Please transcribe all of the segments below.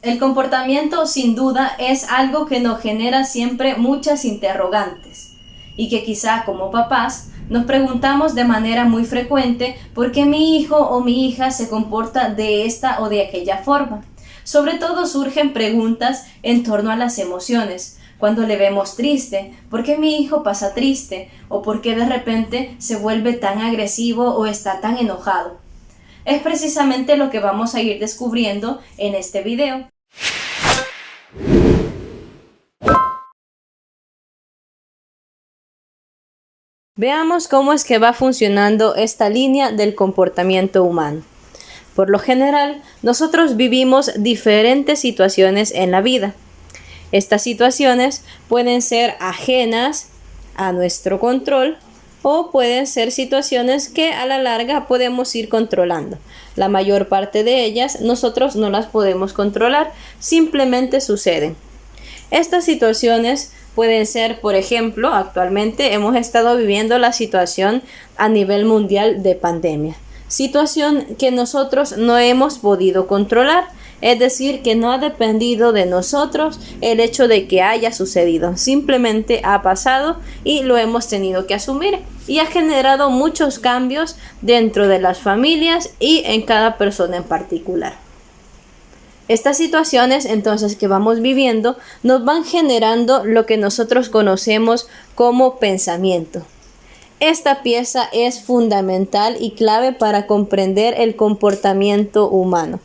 El comportamiento sin duda es algo que nos genera siempre muchas interrogantes y que quizá como papás nos preguntamos de manera muy frecuente por qué mi hijo o mi hija se comporta de esta o de aquella forma. Sobre todo surgen preguntas en torno a las emociones. Cuando le vemos triste, ¿por qué mi hijo pasa triste? ¿O por qué de repente se vuelve tan agresivo o está tan enojado? Es precisamente lo que vamos a ir descubriendo en este video. Veamos cómo es que va funcionando esta línea del comportamiento humano. Por lo general, nosotros vivimos diferentes situaciones en la vida. Estas situaciones pueden ser ajenas a nuestro control o pueden ser situaciones que a la larga podemos ir controlando. La mayor parte de ellas nosotros no las podemos controlar, simplemente suceden. Estas situaciones pueden ser, por ejemplo, actualmente hemos estado viviendo la situación a nivel mundial de pandemia. Situación que nosotros no hemos podido controlar, es decir, que no ha dependido de nosotros el hecho de que haya sucedido. Simplemente ha pasado y lo hemos tenido que asumir y ha generado muchos cambios dentro de las familias y en cada persona en particular. Estas situaciones entonces que vamos viviendo nos van generando lo que nosotros conocemos como pensamiento. Esta pieza es fundamental y clave para comprender el comportamiento humano.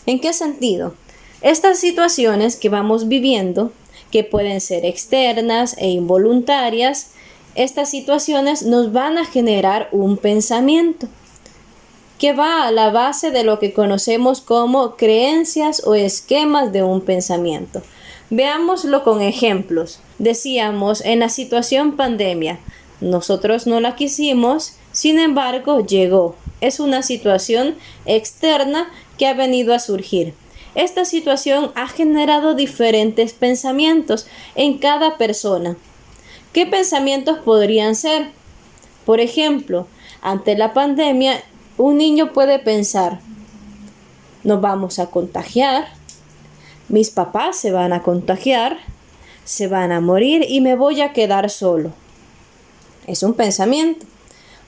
¿En qué sentido? Estas situaciones que vamos viviendo, que pueden ser externas e involuntarias, estas situaciones nos van a generar un pensamiento que va a la base de lo que conocemos como creencias o esquemas de un pensamiento. Veámoslo con ejemplos. Decíamos, en la situación pandemia, nosotros no la quisimos, sin embargo llegó. Es una situación externa que ha venido a surgir. Esta situación ha generado diferentes pensamientos en cada persona. ¿Qué pensamientos podrían ser? Por ejemplo, ante la pandemia, un niño puede pensar, nos vamos a contagiar, mis papás se van a contagiar, se van a morir y me voy a quedar solo. Es un pensamiento.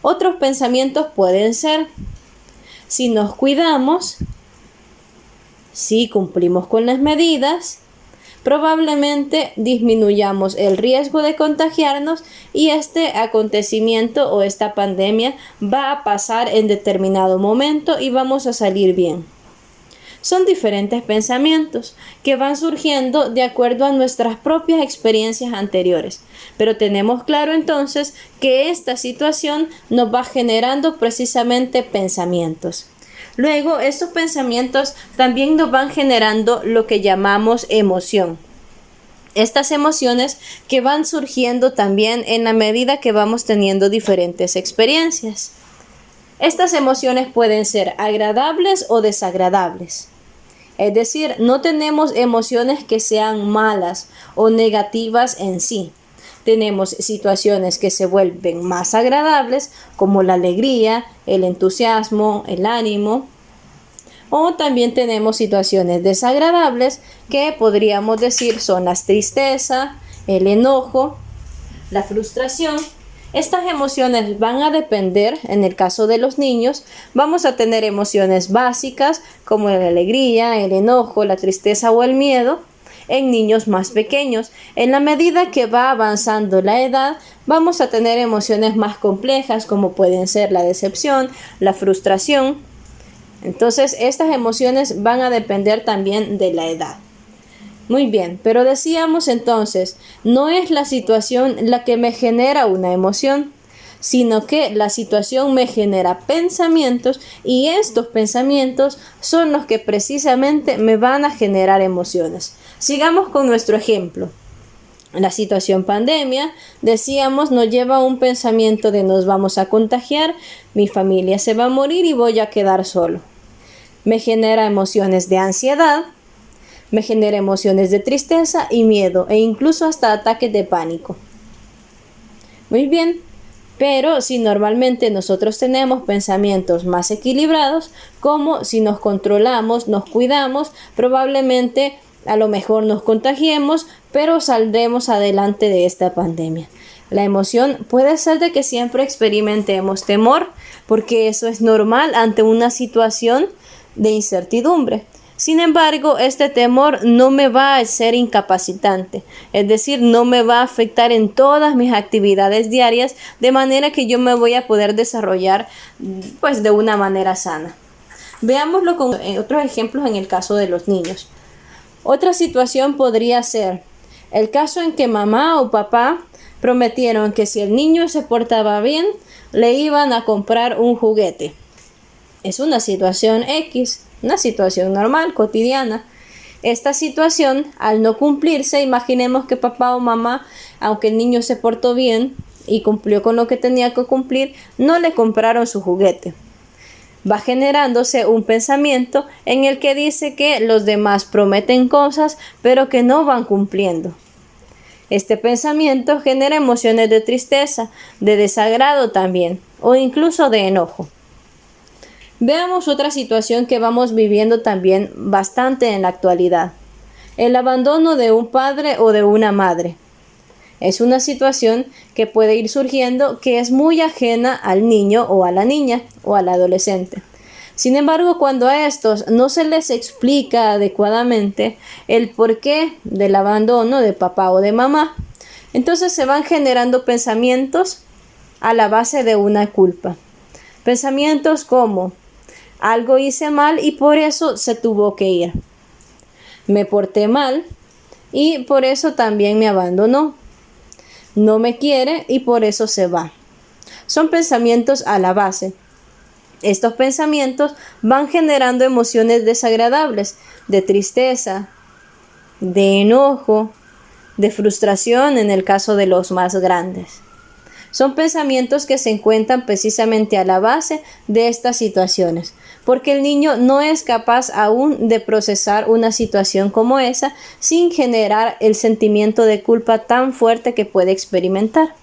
Otros pensamientos pueden ser, si nos cuidamos, si cumplimos con las medidas, probablemente disminuyamos el riesgo de contagiarnos y este acontecimiento o esta pandemia va a pasar en determinado momento y vamos a salir bien. Son diferentes pensamientos que van surgiendo de acuerdo a nuestras propias experiencias anteriores, pero tenemos claro entonces que esta situación nos va generando precisamente pensamientos. Luego, estos pensamientos también nos van generando lo que llamamos emoción. Estas emociones que van surgiendo también en la medida que vamos teniendo diferentes experiencias. Estas emociones pueden ser agradables o desagradables. Es decir, no tenemos emociones que sean malas o negativas en sí. Tenemos situaciones que se vuelven más agradables, como la alegría, el entusiasmo, el ánimo. O también tenemos situaciones desagradables que podríamos decir son la tristeza, el enojo, la frustración. Estas emociones van a depender, en el caso de los niños, vamos a tener emociones básicas como la alegría, el enojo, la tristeza o el miedo. En niños más pequeños, en la medida que va avanzando la edad, vamos a tener emociones más complejas como pueden ser la decepción, la frustración. Entonces, estas emociones van a depender también de la edad. Muy bien, pero decíamos entonces, no es la situación la que me genera una emoción, sino que la situación me genera pensamientos y estos pensamientos son los que precisamente me van a generar emociones. Sigamos con nuestro ejemplo. La situación pandemia, decíamos, nos lleva a un pensamiento de nos vamos a contagiar, mi familia se va a morir y voy a quedar solo. Me genera emociones de ansiedad, me genera emociones de tristeza y miedo e incluso hasta ataques de pánico. Muy bien, pero si normalmente nosotros tenemos pensamientos más equilibrados, como si nos controlamos, nos cuidamos, probablemente A lo mejor nos contagiemos, pero saldremos adelante de esta pandemia. La emoción puede ser de que siempre experimentemos temor, porque eso es normal ante una situación de incertidumbre. Sin embargo, este temor no me va a ser incapacitante, es decir, no me va a afectar en todas mis actividades diarias, de manera que yo me voy a poder desarrollar pues de una manera sana. Veámoslo con otros ejemplos en el caso de los niños. Otra situación podría ser el caso en que mamá o papá prometieron que si el niño se portaba bien, le iban a comprar un juguete. Es una situación X, una situación normal, cotidiana. Esta situación, al no cumplirse, imaginemos que papá o mamá, aunque el niño se portó bien y cumplió con lo que tenía que cumplir, no le compraron su juguete. Va generándose un pensamiento en el que dice que los demás prometen cosas, pero que no van cumpliendo. Este pensamiento genera emociones de tristeza, de desagrado también, o incluso de enojo. Veamos otra situación que vamos viviendo también bastante en la actualidad. El abandono de un padre o de una madre. Es una situación que puede ir surgiendo que es muy ajena al niño o a la niña o al adolescente. Sin embargo, cuando a estos no se les explica adecuadamente el porqué del abandono de papá o de mamá, entonces se van generando pensamientos a la base de una culpa. Pensamientos como: algo hice mal y por eso se tuvo que ir. Me porté mal y por eso también me abandonó. No me quiere y por eso se va. Son pensamientos a la base. Estos pensamientos van generando emociones desagradables, de tristeza, de enojo, de frustración en el caso de los más grandes. Son pensamientos que se encuentran precisamente a la base de estas situaciones, porque el niño no es capaz aún de procesar una situación como esa sin generar el sentimiento de culpa tan fuerte que puede experimentar.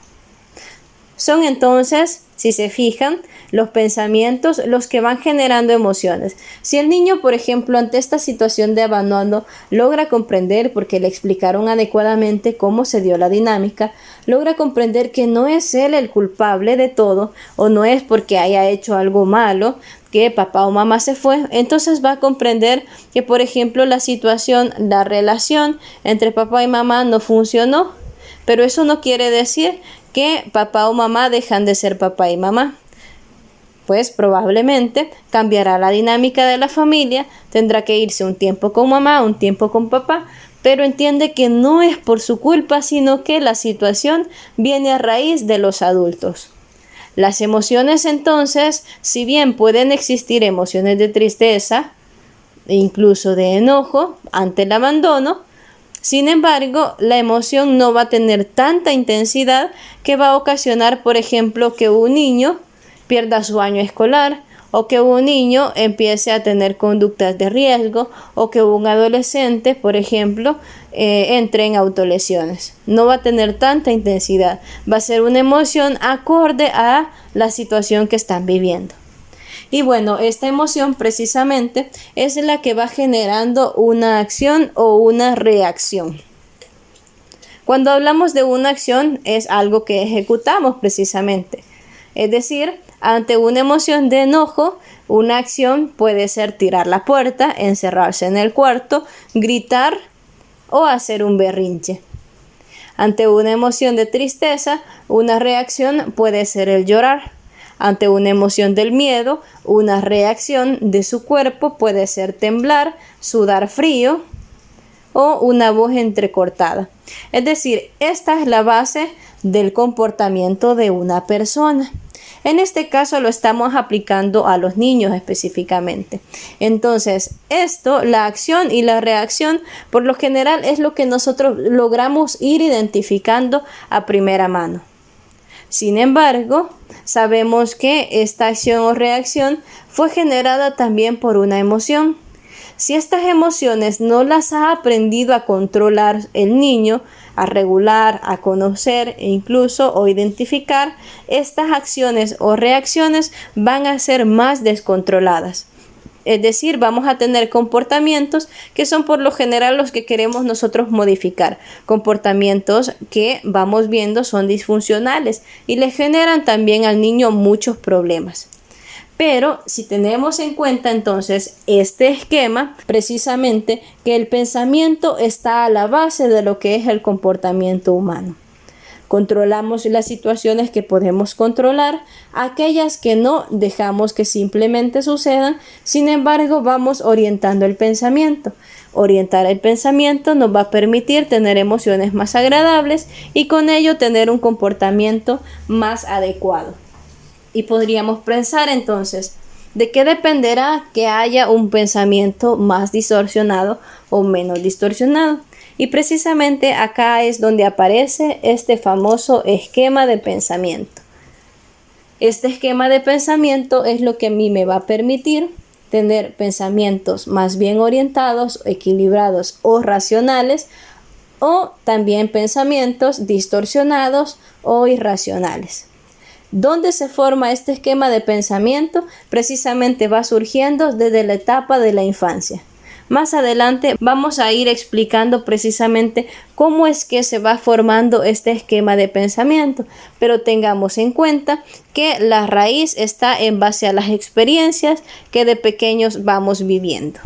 Son entonces, si se fijan, los pensamientos los que van generando emociones. Si el niño, por ejemplo, ante esta situación de abandono, logra comprender, porque le explicaron adecuadamente cómo se dio la dinámica, logra comprender que no es él el culpable de todo, o no es porque haya hecho algo malo que papá o mamá se fue, entonces va a comprender que, por ejemplo, la relación entre papá y mamá no funcionó, pero eso no quiere decir que papá o mamá dejan de ser papá y mamá. Pues probablemente cambiará la dinámica de la familia, tendrá que irse un tiempo con mamá, un tiempo con papá, pero entiende que no es por su culpa, sino que la situación viene a raíz de los adultos. Las emociones entonces, si bien pueden existir emociones de tristeza e incluso de enojo ante el abandono, sin embargo, la emoción no va a tener tanta intensidad que va a ocasionar, por ejemplo, que un niño pierda su año escolar, o que un niño empiece a tener conductas de riesgo, o que un adolescente, por ejemplo, entre en autolesiones. No va a tener tanta intensidad, va a ser una emoción acorde a la situación que están viviendo. Y bueno, esta emoción precisamente es la que va generando una acción o una reacción. Cuando hablamos de una acción es algo que ejecutamos precisamente. Es decir, ante una emoción de enojo, una acción puede ser tirar la puerta, encerrarse en el cuarto, gritar o hacer un berrinche. Ante una emoción de tristeza, una reacción puede ser el llorar. Ante una emoción del miedo, una reacción de su cuerpo puede ser temblar, sudar frío o una voz entrecortada. Es decir, esta es la base del comportamiento de una persona. En este caso lo estamos aplicando a los niños específicamente. Entonces, la acción y la reacción, por lo general es lo que nosotros logramos ir identificando a primera mano. Sin embargo, sabemos que esta acción o reacción fue generada también por una emoción. Si estas emociones no las ha aprendido a controlar el niño, a regular, a conocer e incluso o identificar, estas acciones o reacciones van a ser más descontroladas. Es decir, vamos a tener comportamientos que son por lo general los que queremos nosotros modificar. Comportamientos que vamos viendo son disfuncionales y le generan también al niño muchos problemas. Pero si tenemos en cuenta entonces este esquema, precisamente que el pensamiento está a la base de lo que es el comportamiento humano. Controlamos las situaciones que podemos controlar, aquellas que no dejamos que simplemente sucedan, sin embargo vamos orientando el pensamiento. Orientar el pensamiento nos va a permitir tener emociones más agradables y con ello tener un comportamiento más adecuado. Y podríamos pensar entonces, ¿de qué dependerá que haya un pensamiento más distorsionado o menos distorsionado? Y precisamente acá es donde aparece este famoso esquema de pensamiento. Este esquema de pensamiento es lo que a mí me va a permitir tener pensamientos más bien orientados, equilibrados o racionales, o también pensamientos distorsionados o irracionales. ¿Dónde se forma este esquema de pensamiento? Precisamente va surgiendo desde la etapa de la infancia. Más adelante vamos a ir explicando precisamente cómo es que se va formando este esquema de pensamiento, pero tengamos en cuenta que la raíz está en base a las experiencias que de pequeños vamos viviendo.